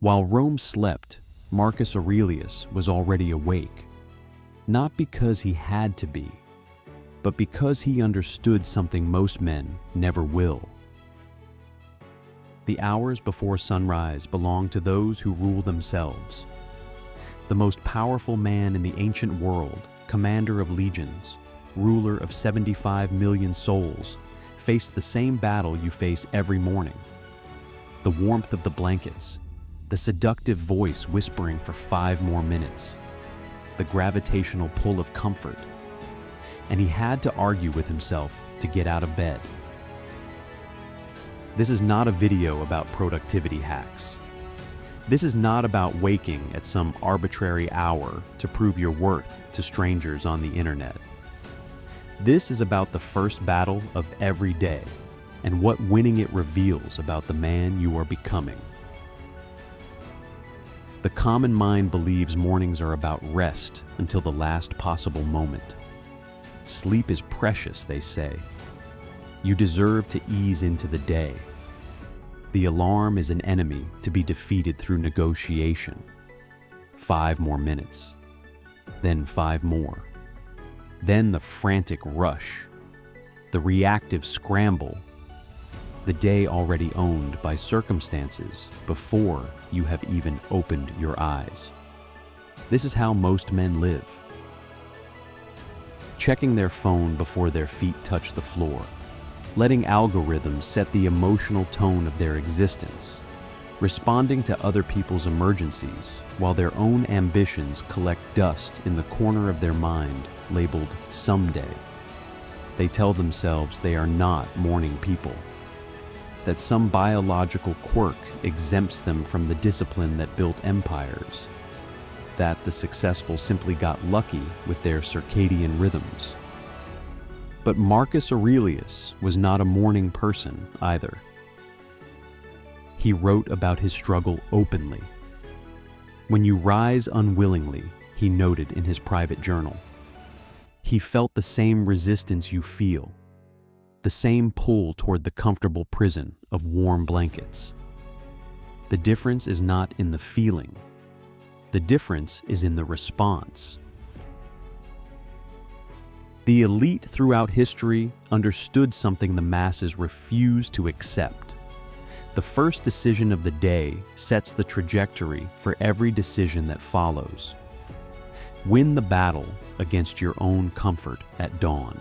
While Rome slept, Marcus Aurelius was already awake, not because he had to be, but because he understood something most men never will. The hours before sunrise belong to those who rule themselves. The most powerful man in the ancient world, commander of legions, ruler of 75 million souls, faced the same battle you face every morning. The warmth of the blankets, the seductive voice whispering for 5 more minutes, the gravitational pull of comfort, and he had to argue with himself to get out of bed. This is not a video about productivity hacks. This is not about waking at some arbitrary hour to prove your worth to strangers on the internet. This is about the first battle of every day and what winning it reveals about the man you are becoming. The common mind believes mornings are about rest until the last possible moment. Sleep is precious, they say. You deserve to ease into the day. The alarm is an enemy to be defeated through negotiation. 5 more minutes, then 5 more. Then the frantic rush, the reactive scramble, the day already owned by circumstances before you have even opened your eyes. This is how most men live. Checking their phone before their feet touch the floor, letting algorithms set the emotional tone of their existence, responding to other people's emergencies while their own ambitions collect dust in the corner of their mind labeled someday. They tell themselves they are not morning people, that some biological quirk exempts them from the discipline that built empires, that the successful simply got lucky with their circadian rhythms. But Marcus Aurelius was not a morning person either. He wrote about his struggle openly. When you rise unwillingly, he noted in his private journal, he felt the same resistance you feel, the same pull toward the comfortable prison of warm blankets. The difference is not in the feeling. The difference is in the response. The elite throughout history understood something the masses refused to accept. The first decision of the day sets the trajectory for every decision that follows. Win the battle against your own comfort at dawn,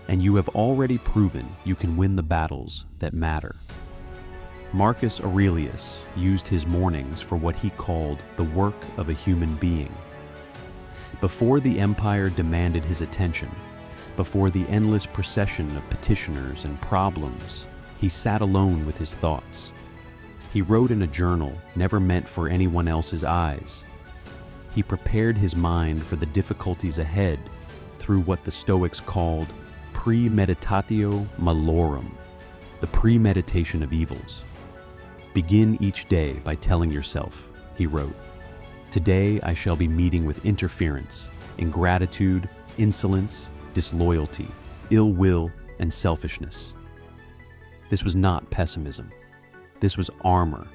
and you have already proven you can win the battles that matter. Marcus Aurelius used his mornings for what he called the work of a human being. Before the empire demanded his attention, before the endless procession of petitioners and problems, he sat alone with his thoughts. He wrote in a journal never meant for anyone else's eyes. He prepared his mind for the difficulties ahead through what the Stoics called Premeditatio Malorum, the premeditation of evils. Begin each day by telling yourself, he wrote, today I shall be meeting with interference, ingratitude, insolence, disloyalty, ill will, and selfishness. This was not pessimism. This was armor.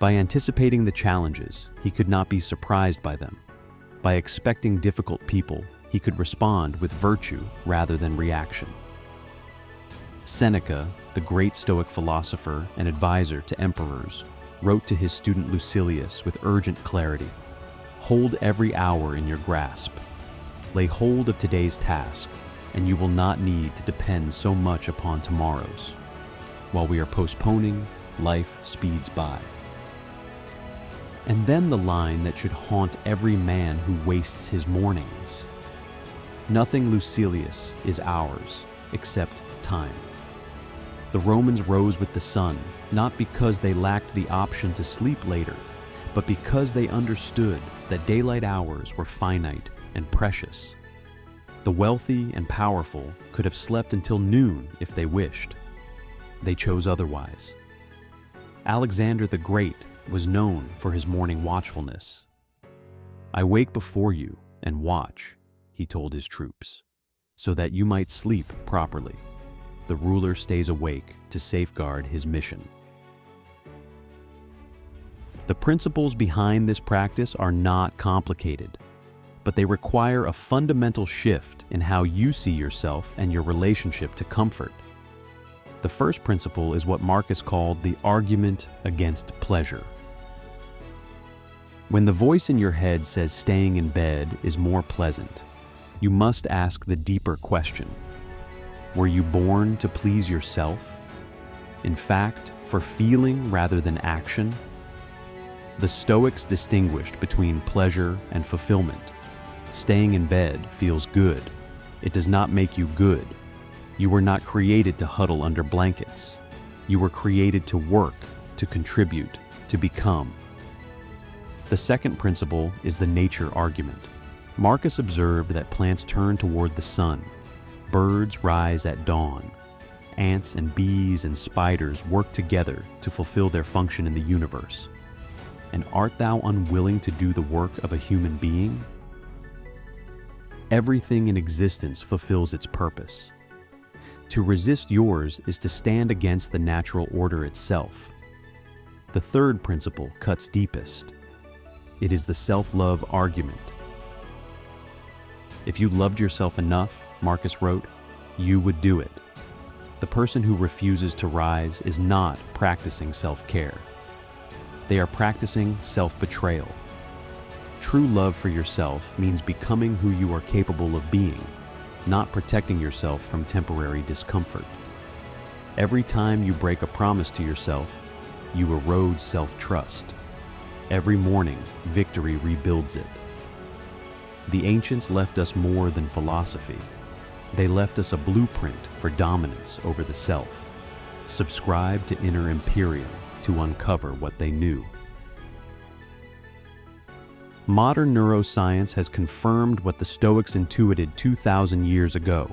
By anticipating the challenges, he could not be surprised by them. By expecting difficult people, he could respond with virtue rather than reaction. Seneca, the great Stoic philosopher and advisor to emperors, wrote to his student Lucilius with urgent clarity, hold every hour in your grasp. Lay hold of today's task, and you will not need to depend so much upon tomorrow's. While we are postponing, life speeds by. And then the line that should haunt every man who wastes his mornings. Nothing Lucilius is ours except time. The Romans rose with the sun, not because they lacked the option to sleep later, but because they understood that daylight hours were finite and precious. The wealthy and powerful could have slept until noon if they wished. They chose otherwise. Alexander the Great was known for his morning watchfulness. I wake before you and watch, he told his troops, so that you might sleep properly. The ruler stays awake to safeguard his mission. The principles behind this practice are not complicated, but they require a fundamental shift in how you see yourself and your relationship to comfort. The first principle is what Marcus called the argument against pleasure. When the voice in your head says staying in bed is more pleasant, you must ask the deeper question. Were you born to please yourself? In fact, for feeling rather than action? The Stoics distinguished between pleasure and fulfillment. Staying in bed feels good. It does not make you good. You were not created to huddle under blankets. You were created to work, to contribute, to become. The second principle is the nature argument. Marcus observed that plants turn toward the sun. Birds rise at dawn. Ants and bees and spiders work together to fulfill their function in the universe. And art thou unwilling to do the work of a human being? Everything in existence fulfills its purpose. To resist yours is to stand against the natural order itself. The third principle cuts deepest. It is the self-love argument. If you loved yourself enough, Marcus wrote, you would do it. The person who refuses to rise is not practicing self-care. They are practicing self-betrayal. True love for yourself means becoming who you are capable of being, not protecting yourself from temporary discomfort. Every time you break a promise to yourself, you erode self-trust. Every morning, victory rebuilds it. The ancients left us more than philosophy. They left us a blueprint for dominance over the self. Subscribe to Inner Imperium to uncover what they knew. Modern neuroscience has confirmed what the Stoics intuited 2,000 years ago.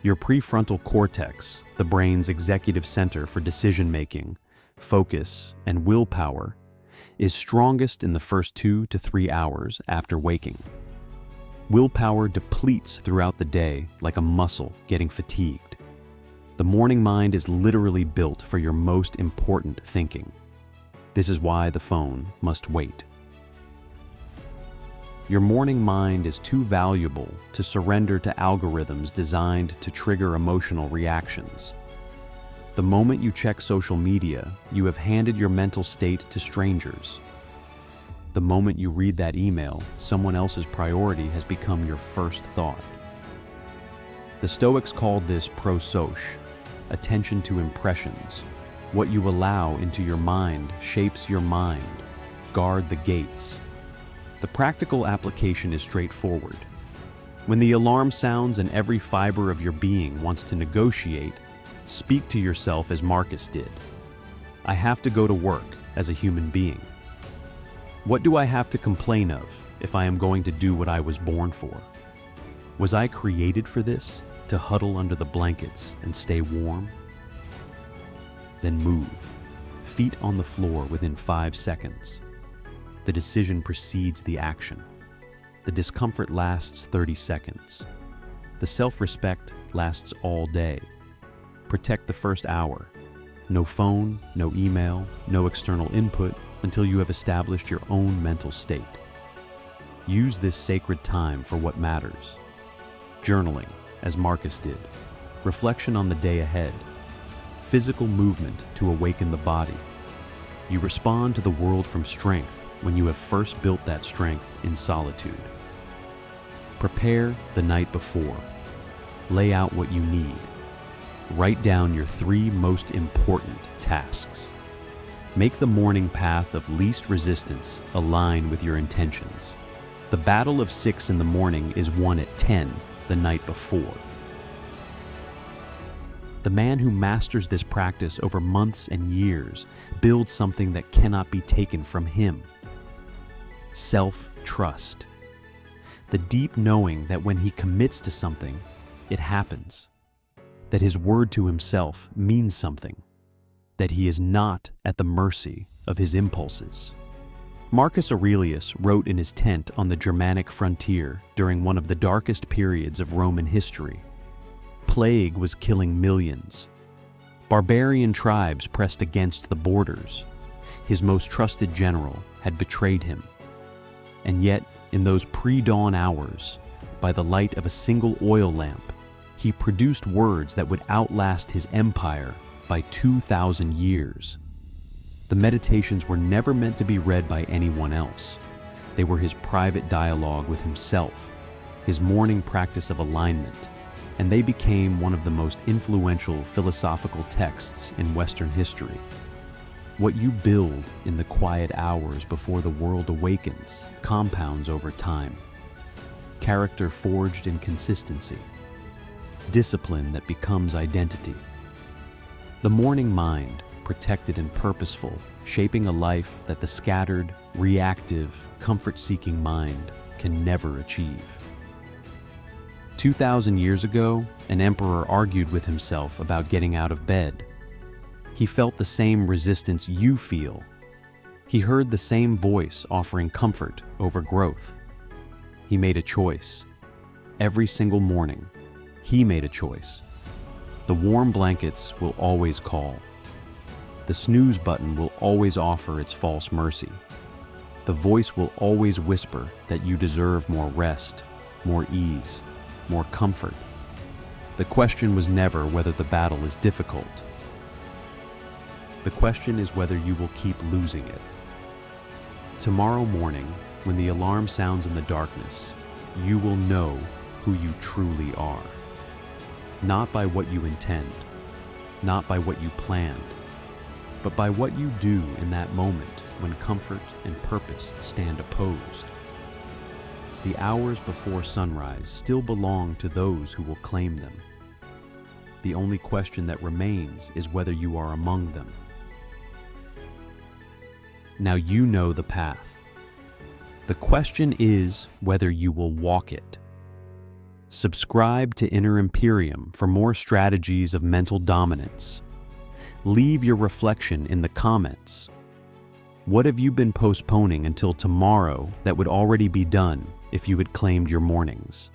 Your prefrontal cortex, the brain's executive center for decision-making, focus, and willpower, is strongest in the first 2 to 3 hours after waking. Willpower depletes throughout the day like a muscle getting fatigued. The morning mind is literally built for your most important thinking. This is why the phone must wait. Your morning mind is too valuable to surrender to algorithms designed to trigger emotional reactions. The moment you check social media, you have handed your mental state to strangers. The moment you read that email, someone else's priority has become your first thought. The Stoics called this prosoche, attention to impressions. What you allow into your mind shapes your mind. Guard the gates. The practical application is straightforward. When the alarm sounds and every fiber of your being wants to negotiate, speak to yourself as Marcus did. I have to go to work as a human being. What do I have to complain of if I am going to do what I was born for? Was I created for this, to huddle under the blankets and stay warm? Then move, feet on the floor within 5 seconds. The decision precedes the action. The discomfort lasts 30 seconds. The self-respect lasts all day. Protect the first hour. No phone, no email, no external input until you have established your own mental state. Use this sacred time for what matters. Journaling, as Marcus did. Reflection on the day ahead. Physical movement to awaken the body. You respond to the world from strength when you have first built that strength in solitude. Prepare the night before. Lay out what you need. Write down your 3 most important tasks. Make the morning path of least resistance align with your intentions. The battle of 6 in the morning is won at 10 the night before. The man who masters this practice over months and years builds something that cannot be taken from him. Self-trust. The deep knowing that when he commits to something, it happens. That his word to himself means something. That he is not at the mercy of his impulses. Marcus Aurelius wrote in his tent on the Germanic frontier during one of the darkest periods of Roman history. Plague was killing millions. Barbarian tribes pressed against the borders. His most trusted general had betrayed him. And yet, in those pre-dawn hours, by the light of a single oil lamp, he produced words that would outlast his empire by 2,000 years. The meditations were never meant to be read by anyone else. They were his private dialogue with himself, his morning practice of alignment, and they became one of the most influential philosophical texts in Western history. What you build in the quiet hours before the world awakens compounds over time. Character forged in consistency. Discipline that becomes identity. The morning mind, protected and purposeful, shaping a life that the scattered, reactive, comfort-seeking mind can never achieve. 2,000 years ago, an emperor argued with himself about getting out of bed. He felt the same resistance you feel. He heard the same voice offering comfort over growth. He made a choice. Every single morning, he made a choice. The warm blankets will always call. The snooze button will always offer its false mercy. The voice will always whisper that you deserve more rest, more ease, more comfort. The question was never whether the battle is difficult. The question is whether you will keep losing it. Tomorrow morning, when the alarm sounds in the darkness, you will know who you truly are. Not by what you intend, not by what you planned, but by what you do in that moment when comfort and purpose stand opposed. The hours before sunrise still belong to those who will claim them. The only question that remains is whether you are among them. Now you know the path. The question is whether you will walk it. Subscribe to Inner Imperium for more strategies of mental dominance. Leave your reflection in the comments. What have you been postponing until tomorrow that would already be done if you had claimed your mornings?